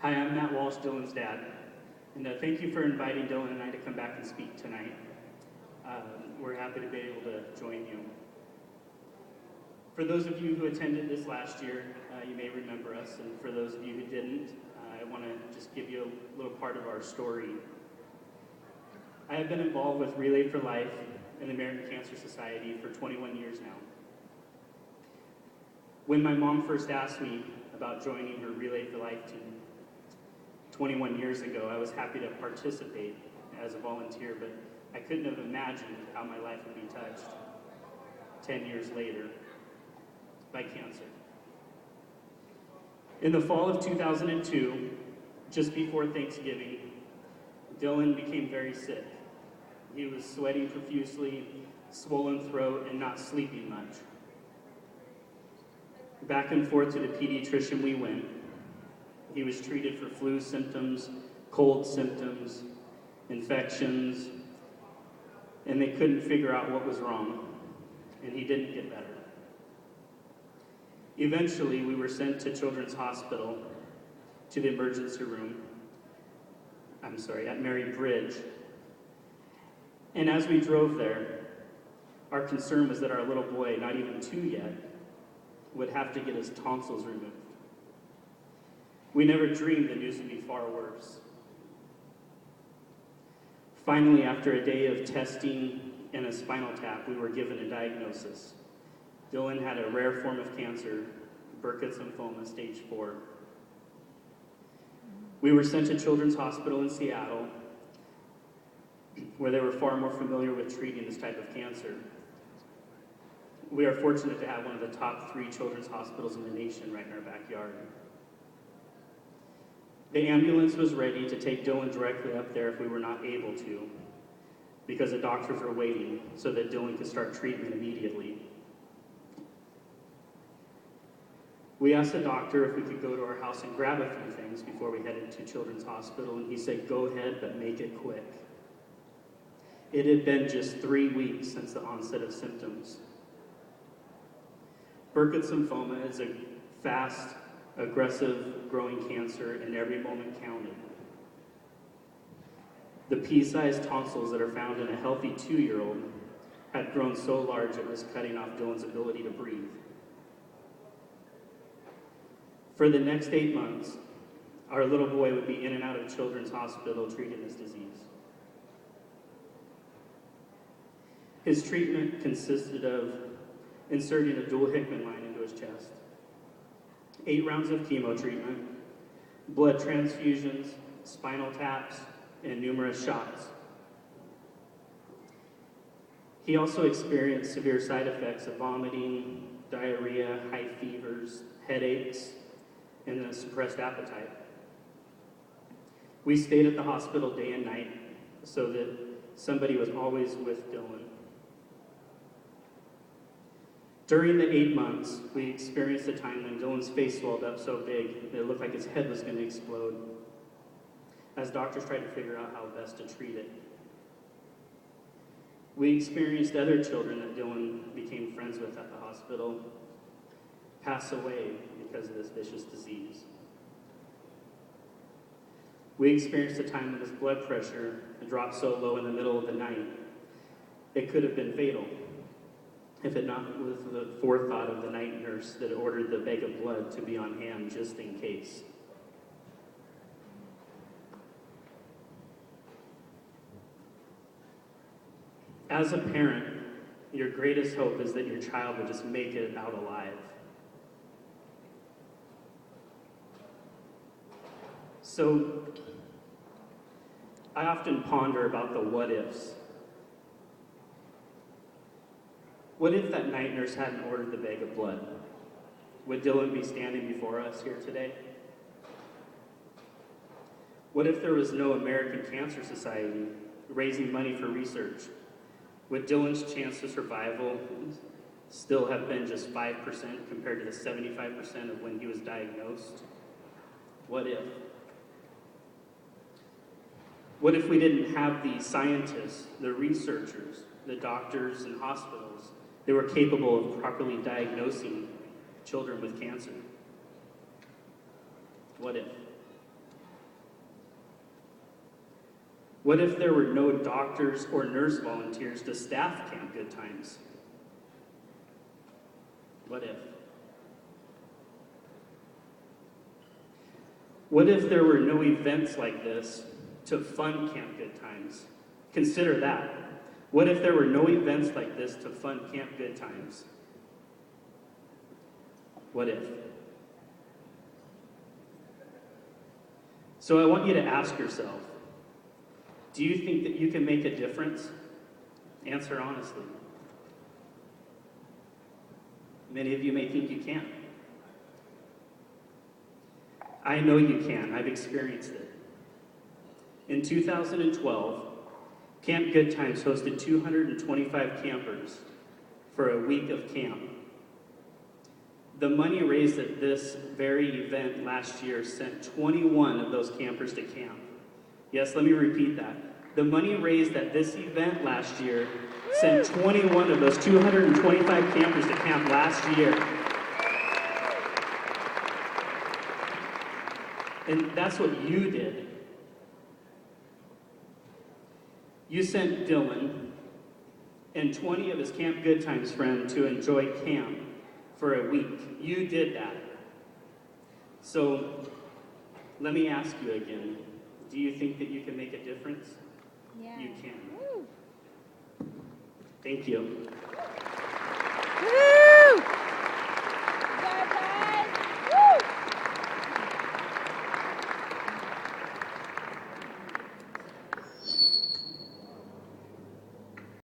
Hi, I'm Matt Walsh, Dylan's dad, and thank you for inviting Dylan and I to come back and speak tonight. We're happy to be able to join you. For those of you who attended this last year, you may remember us, and for those of you who didn't, I want to just give you a little part of our story. I have been involved with Relay for Life and the American Cancer Society for 21 years now. When my mom first asked me about joining her Relay for Life team 21 years ago, I was happy to participate as a volunteer, but I couldn't have imagined how my life would be touched 10 years later by cancer. In the fall of 2002, just before Thanksgiving, Dylan became very sick. He was sweating profusely, swollen throat, and not sleeping much. Back and forth to the pediatrician we went. He was treated for flu symptoms, cold symptoms, infections, and they couldn't figure out what was wrong, and he didn't get better. Eventually, we were sent to Children's Hospital, to the emergency room, at Mary Bridge. And as we drove there, our concern was that our little boy, not even 2 yet, would have to get his tonsils removed. We never dreamed the news would be far worse. Finally, after a day of testing and a spinal tap, we were given a diagnosis. Dylan had a rare form of cancer, Burkitt's lymphoma, stage 4. We were sent to Children's Hospital in Seattle, where they were far more familiar with treating this type of cancer. We are fortunate to have one of the top 3 children's hospitals in the nation right in our backyard. The ambulance was ready to take Dylan directly up there if we were not able to, because the doctors were waiting so that Dylan could start treatment immediately. We asked the doctor if we could go to our house and grab a few things before we headed to Children's Hospital, and he said, "Go ahead, but make it quick." It had been just 3 weeks since the onset of symptoms. Burkitt's lymphoma is a fast, aggressive, growing cancer, and every moment counted. The pea-sized tonsils that are found in a healthy 2-year-old had grown so large it was cutting off Dylan's ability to breathe. For the next 8 months, our little boy would be in and out of Children's Hospital treating this disease. His treatment consisted of inserting a dual Hickman line into his chest, 8 rounds of chemo treatment, blood transfusions, spinal taps, and numerous shots. He also experienced severe side effects of vomiting, diarrhea, high fevers, headaches, and a suppressed appetite. We stayed at the hospital day and night so that somebody was always with Dylan. During the 8 months, we experienced a time when Dylan's face swelled up so big that it looked like his head was going to explode, as doctors tried to figure out how best to treat it. We experienced other children that Dylan became friends with at the hospital pass away because of this vicious disease. We experienced a time when his blood pressure dropped so low in the middle of the night, it could have been fatal, if it not with the forethought of the night nurse that ordered the bag of blood to be on hand just in case. As a parent, your greatest hope is that your child will just make it out alive. So, I often ponder about the what ifs. What if that night nurse hadn't ordered the bag of blood? Would Dylan be standing before us here today? What if there was no American Cancer Society raising money for research? Would Dylan's chance of survival still have been just 5% compared to the 75% of when he was diagnosed? What if? What if we didn't have the scientists, the researchers, the doctors and hospitals that were capable of properly diagnosing children with cancer? What if? What if there were no doctors or nurse volunteers to staff Camp Good Times? What if? What if there were no events like this to fund Camp Good Times? Consider that. What if there were no events like this to fund Camp Good Times? What if? So I want you to ask yourself, do you think that you can make a difference? Answer honestly. Many of you may think you can't. I know you can. I've experienced it. In 2012, Camp Good Times hosted 225 campers for a week of camp. The money raised at this very event last year sent 21 of those campers to camp. Yes, let me repeat that. The money raised at this event last year sent 21 of those 225 campers to camp last year. And that's what you did. You sent Dylan and 20 of his Camp Good Times friends to enjoy camp for a week. You did that. So let me ask you again, do you think that you can make a difference? Yeah. You can. Woo. Thank you. Woo.